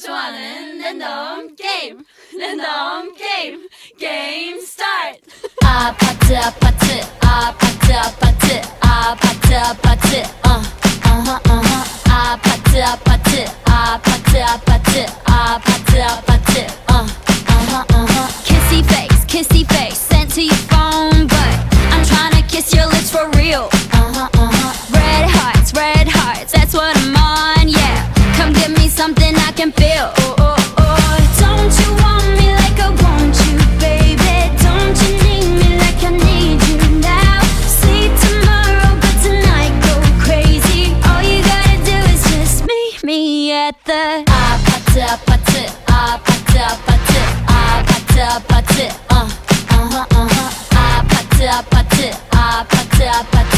좋아하는 랜덤 게임 게임 스타트. 아파트 아파트 아파트 아파트 아파트 아파트 아파트 아파트 아파트 아파트 아파트 아파트 kissy face sent to your phone but I'm trying to kiss your lips for real. Red hearts, that's what I'm on, yeah. Come give me something I can feel. Don't you want me like I want you, baby? Don't you need me like I need you now? Sleep tomorrow, but tonight go crazy. All you gotta do is just meet me at the 아파트 아파트 아파트 아파트 아파트 아파트